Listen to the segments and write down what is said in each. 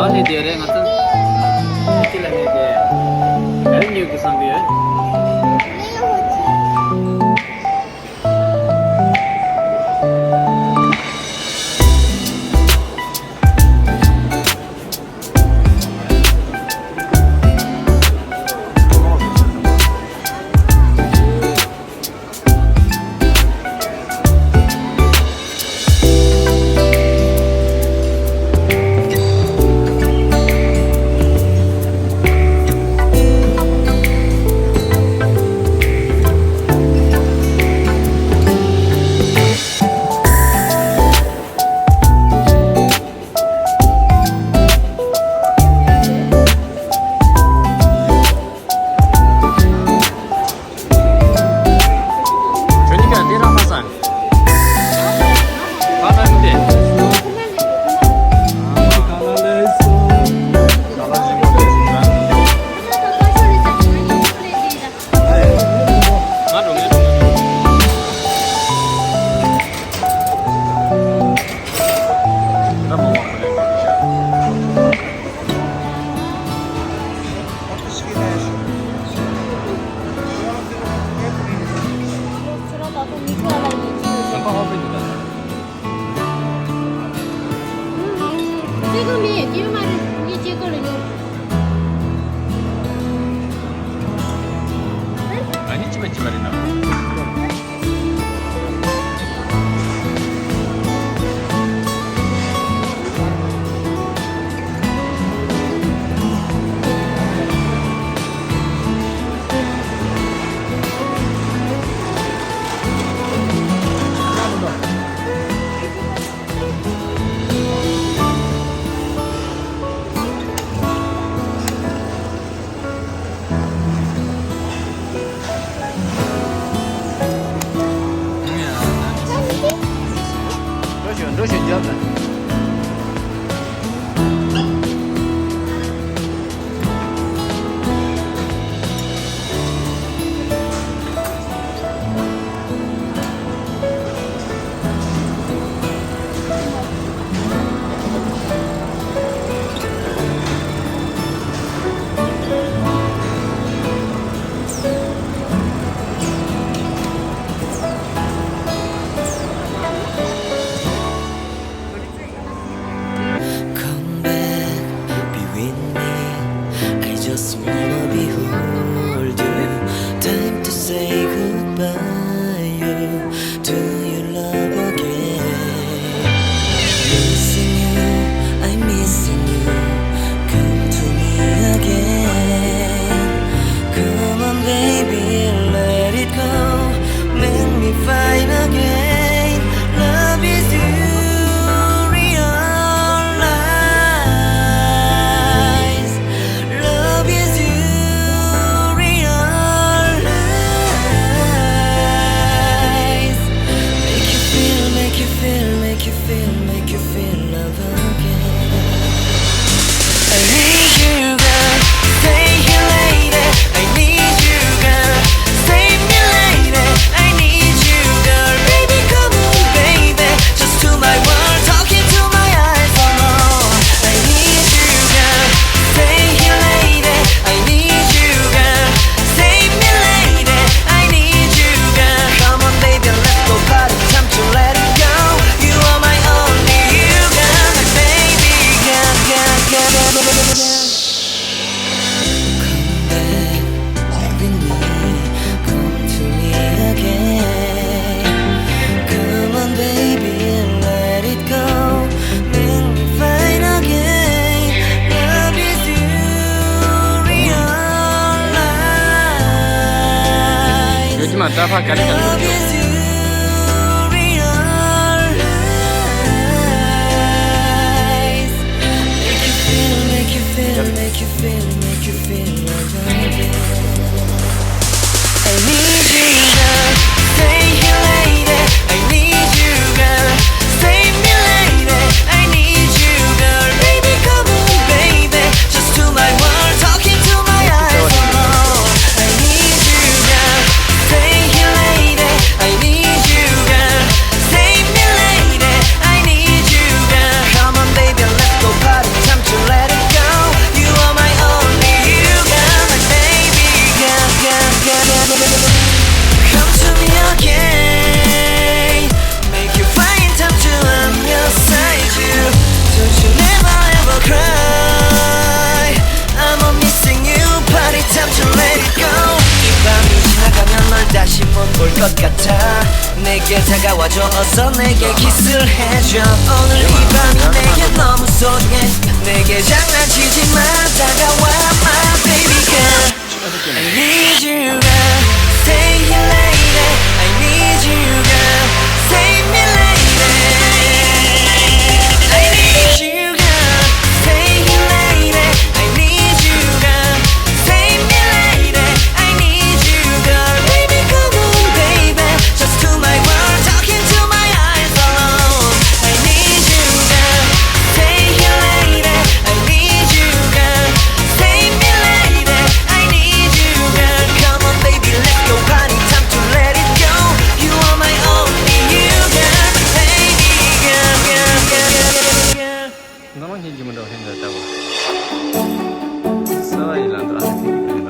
Bahaya dia orang atau istilah dia hari ni kisah dia. 지금이 뒷말을 이 찍으려고 아니 찌발찌 말이나. 너选择的。 Just wanna behold you. Time to say goodbye. You to your love again. Missing you, I'm missing you. Come to me again. Come on, baby, let it go. Make me fine again. Love is you. Make you feel love again. I need you, girl. Stay here, lady. I need you, girl. Save me, lady. I need you, girl. Baby, come on, baby. Just to my world, talking to my eyes. Oh, I need you, girl. Stay here, lady. I need you, girl. Save me, lady. I need you, girl. Come on, baby, let's go party. Time to let it go. You are my only. Dapat kali Make you feel love again. I need you, girl. Stay here, lady. I need you, girl. Save me, lady. I need you, girl. Baby, come on, baby. Just to my world, talking to my eyes. Oh, I need you, girl. Stay here, lady. I 가깝게 다가와줘 어서 내게 키스를 해줘 오늘 이 밤이 내게 너무 소중해 내게 장난치지 마 다가와 my baby girl I need you girl stay here lady I need you girl save me lady I need you girl stay here lady I need you girl save me lady I need you girl baby come on baby just to my world talking to my eyes alone I need you girl stay here lady I need you girl save me lady I need you girl come on baby let's go party time to let it go you are my only you girl baby girl 너만 힘주면 더 힘들다고. 서일란드 아직 힘들다.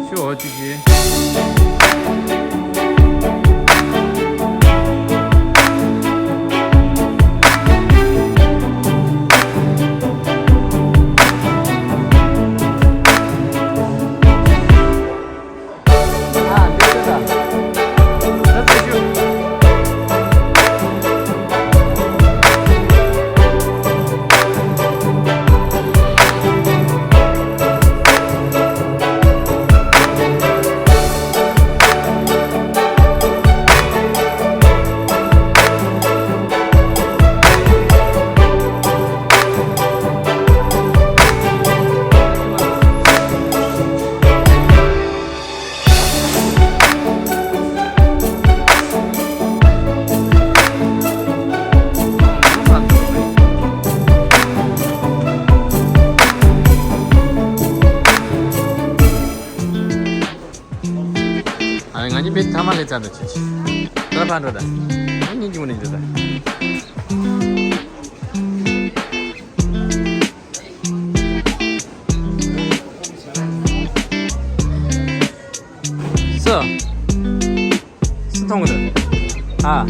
쉬워 주지. Ngaji bet tamal le chanda chichi. Berapa anda dah? Ini gimana itu dah? So, setong tu. Ah.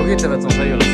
Begitu betul saya lulus.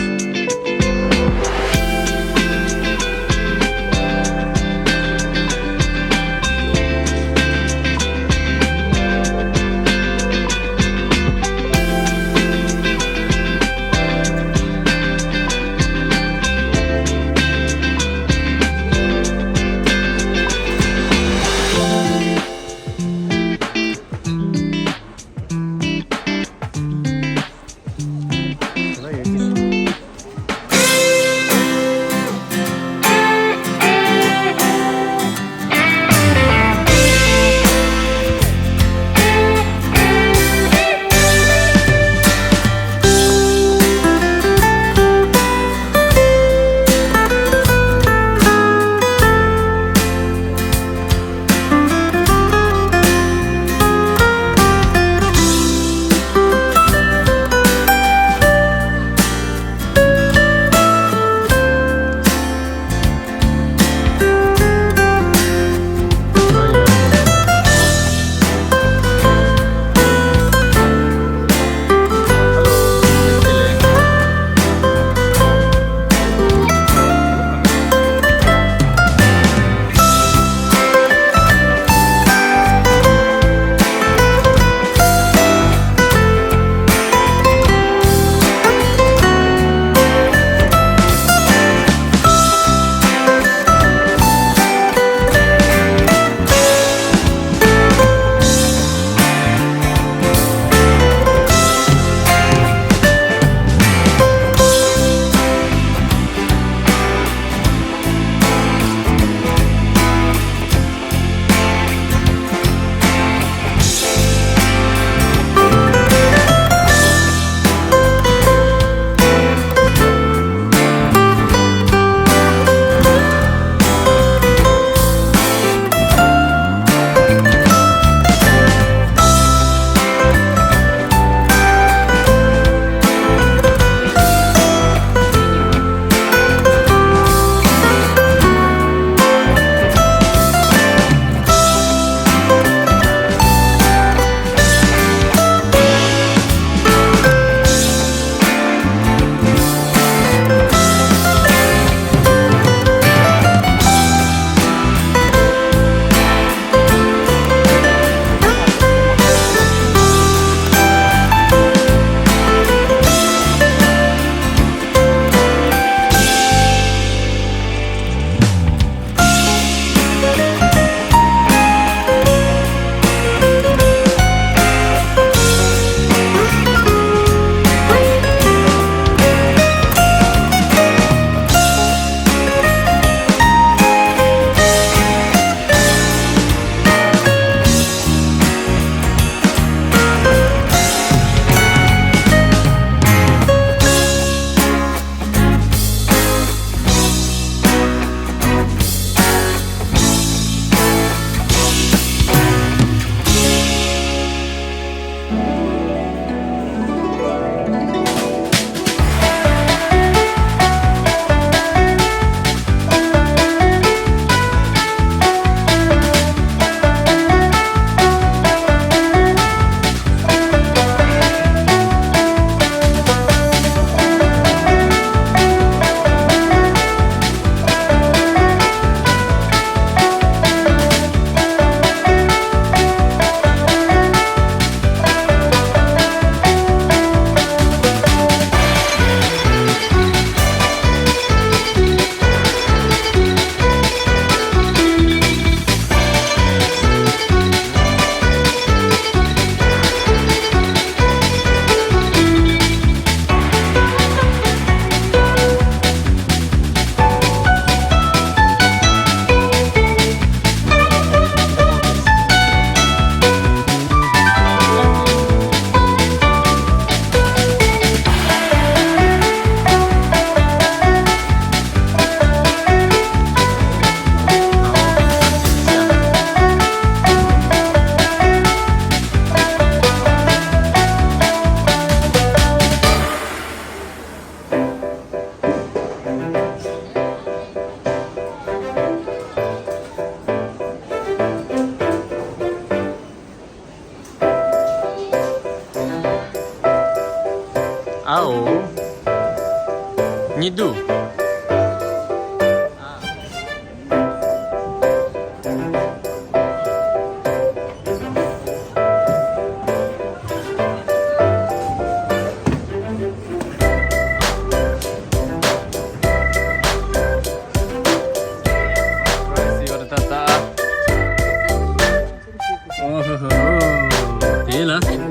Au. Nyidu. Oh, oh, oh. Gila.